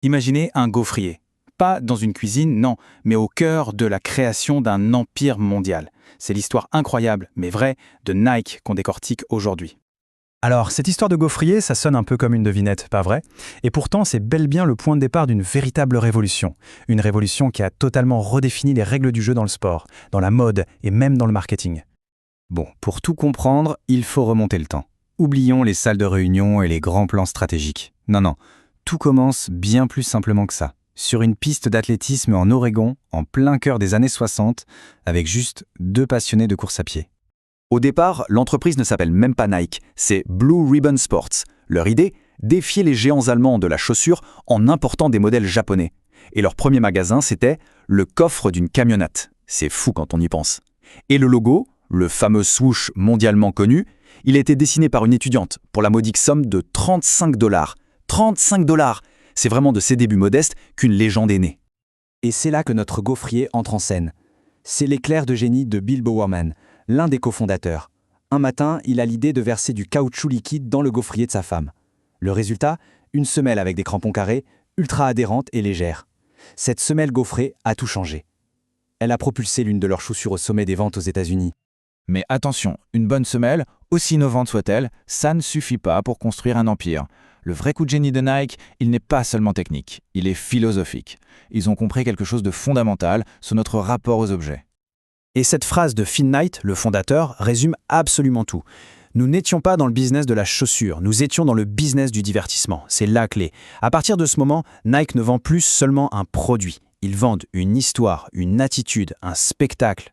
Imaginez un gaufrier. Pas dans une cuisine, non, mais au cœur de la création d'un empire mondial. C'est l'histoire incroyable, mais vraie, de Nike qu'on décortique aujourd'hui. Alors, cette histoire de gaufrier, ça sonne un peu comme une devinette, pas vrai? Et pourtant, c'est bel bien le point de départ d'une véritable révolution. Une révolution qui a totalement redéfini les règles du jeu dans le sport, dans la mode et même dans le marketing. Bon, pour tout comprendre, il faut remonter le temps. Oublions les salles de réunion et les grands plans stratégiques. Non, tout commence bien plus simplement que ça. Sur une piste d'athlétisme en Oregon, en plein cœur des années 60, avec juste 2 passionnés de course à pied. Au départ, l'entreprise ne s'appelle même pas Nike, c'est Blue Ribbon Sports. Leur idée, défier les géants allemands de la chaussure en important des modèles japonais. Et leur premier magasin, c'était le coffre d'une camionnette. C'est fou quand on y pense. Et le logo, le fameux swoosh mondialement connu, il a été dessiné par une étudiante pour la modique somme de $35. 35 $! C'est vraiment de ses débuts modestes qu'une légende est née. Et c'est là que notre gaufrier entre en scène. C'est l'éclair de génie de Bill Bowerman, l'un des cofondateurs. Un matin, il a l'idée de verser du caoutchouc liquide dans le gaufrier de sa femme. Le résultat, une semelle avec des crampons carrés, ultra adhérente et légère. Cette semelle gaufrée a tout changé. Elle a propulsé l'une de leurs chaussures au sommet des ventes aux États-Unis. Mais attention, une bonne semelle, aussi innovante soit-elle, ça ne suffit pas pour construire un empire. Le vrai coup de génie de Nike, il n'est pas seulement technique, il est philosophique. Ils ont compris quelque chose de fondamental sur notre rapport aux objets. Et cette phrase de Phil Knight, le fondateur, résume absolument tout. Nous n'étions pas dans le business de la chaussure, nous étions dans le business du divertissement. C'est la clé. À partir de ce moment, Nike ne vend plus seulement un produit. Ils vendent une histoire, une attitude, un spectacle.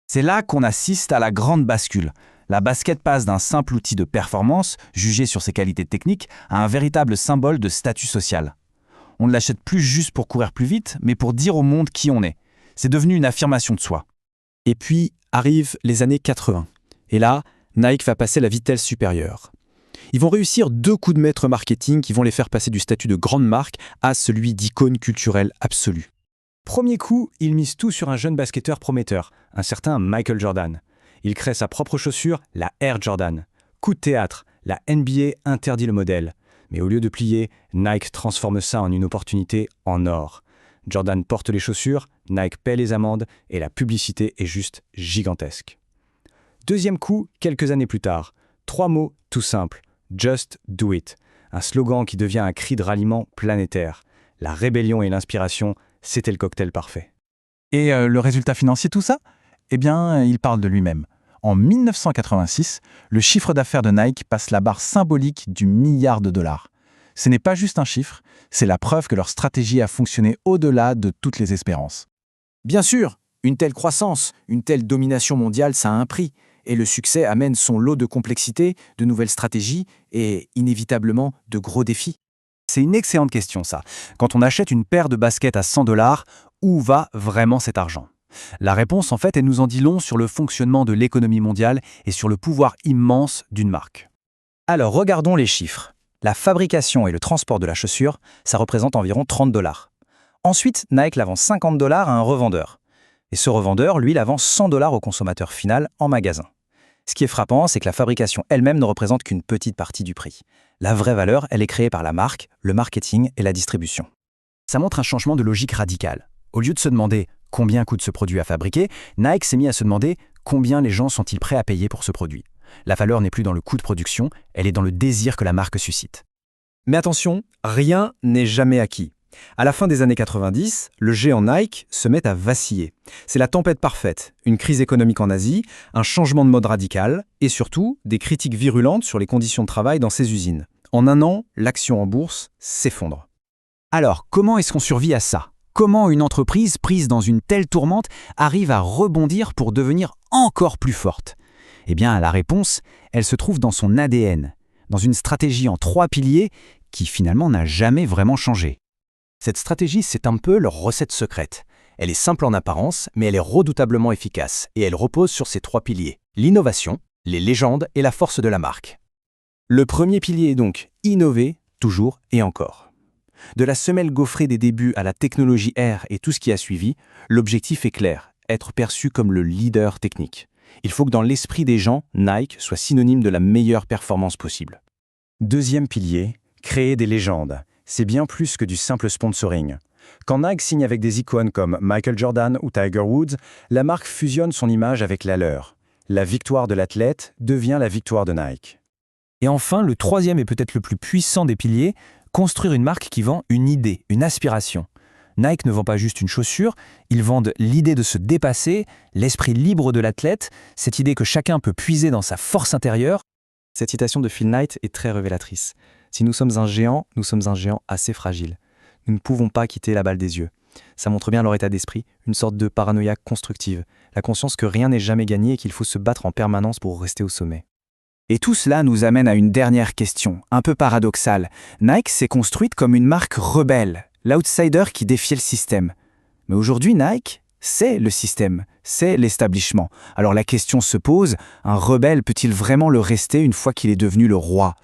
C'est là qu'on assiste à la grande bascule. La basket passe d'un simple outil de performance, jugé sur ses qualités techniques, à un véritable symbole de statut social. On ne l'achète plus juste pour courir plus vite, mais pour dire au monde qui on est. C'est devenu une affirmation de soi. Et puis arrivent les années 80. Et là, Nike va passer la vitesse supérieure. Ils vont réussir 2 coups de maître marketing qui vont les faire passer du statut de grande marque à celui d'icône culturelle absolue. Premier coup, ils misent tout sur un jeune basketteur prometteur, un certain Michael Jordan. Il crée sa propre chaussure, la Air Jordan. Coup de théâtre, la NBA interdit le modèle. Mais au lieu de plier, Nike transforme ça en une opportunité en or. Jordan porte les chaussures, Nike paie les amendes et la publicité est juste gigantesque. Deuxième coup, quelques années plus tard. 3 mots tout simples. Just do it. Un slogan qui devient un cri de ralliement planétaire. La rébellion et l'inspiration, c'était le cocktail parfait. Et le résultat financier de tout ça? Eh bien, il parle de lui-même. En 1986, le chiffre d'affaires de Nike passe la barre symbolique du $1 milliard. Ce n'est pas juste un chiffre, c'est la preuve que leur stratégie a fonctionné au-delà de toutes les espérances. Bien sûr, une telle croissance, une telle domination mondiale, ça a un prix. Et le succès amène son lot de complexité, de nouvelles stratégies et inévitablement de gros défis. C'est une excellente question, ça. Quand on achète une paire de baskets à $100, où va vraiment cet argent? La réponse, en fait, elle nous en dit long sur le fonctionnement de l'économie mondiale et sur le pouvoir immense d'une marque. Alors, regardons les chiffres. La fabrication et le transport de la chaussure, ça représente environ $30. Ensuite, Nike la vend $50 à un revendeur. Et ce revendeur, lui, la vend $100 au consommateur final en magasin. Ce qui est frappant, c'est que la fabrication elle-même ne représente qu'une petite partie du prix. La vraie valeur, elle est créée par la marque, le marketing et la distribution. Ça montre un changement de logique radical. Au lieu de se demander combien coûte ce produit à fabriquer, Nike s'est mis à se demander combien les gens sont-ils prêts à payer pour ce produit. La valeur n'est plus dans le coût de production, elle est dans le désir que la marque suscite. Mais attention, rien n'est jamais acquis. À la fin des années 90, le géant Nike se met à vaciller. C'est la tempête parfaite, une crise économique en Asie, un changement de mode radical et surtout des critiques virulentes sur les conditions de travail dans ses usines. En un an, l'action en bourse s'effondre. Alors, comment est-ce qu'on survit à ça? Comment une entreprise prise dans une telle tourmente arrive à rebondir pour devenir encore plus forte? Eh bien, la réponse, elle se trouve dans son ADN, dans une stratégie en 3 piliers qui finalement n'a jamais vraiment changé. Cette stratégie, c'est un peu leur recette secrète. Elle est simple en apparence, mais elle est redoutablement efficace et elle repose sur ces 3 piliers. L'innovation, les légendes et la force de la marque. Le premier pilier est donc innover, toujours et encore. De la semelle gaufrée des débuts à la technologie Air et tout ce qui a suivi, l'objectif est clair, être perçu comme le leader technique. Il faut que dans l'esprit des gens, Nike soit synonyme de la meilleure performance possible. Deuxième pilier, créer des légendes. c'est bien plus que du simple sponsoring. Quand Nike signe avec des icônes comme Michael Jordan ou Tiger Woods, la marque fusionne son image avec la leur. La victoire de l'athlète devient la victoire de Nike. Et enfin, le troisième et peut-être le plus puissant des piliers, construire une marque qui vend une idée, une aspiration. Nike ne vend pas juste une chaussure, ils vendent l'idée de se dépasser, l'esprit libre de l'athlète, cette idée que chacun peut puiser dans sa force intérieure. Cette citation de Phil Knight est très révélatrice. Si nous sommes un géant, nous sommes un géant assez fragile. Nous ne pouvons pas quitter la balle des yeux. Ça montre bien leur état d'esprit, une sorte de paranoïa constructive, la conscience que rien n'est jamais gagné et qu'il faut se battre en permanence pour rester au sommet. Et tout cela nous amène à une dernière question, un peu paradoxale. Nike s'est construite comme une marque rebelle, l'outsider qui défiait le système. Mais aujourd'hui, Nike, c'est le système, c'est l'establishment. Alors la question se pose, un rebelle peut-il vraiment le rester une fois qu'il est devenu le roi ?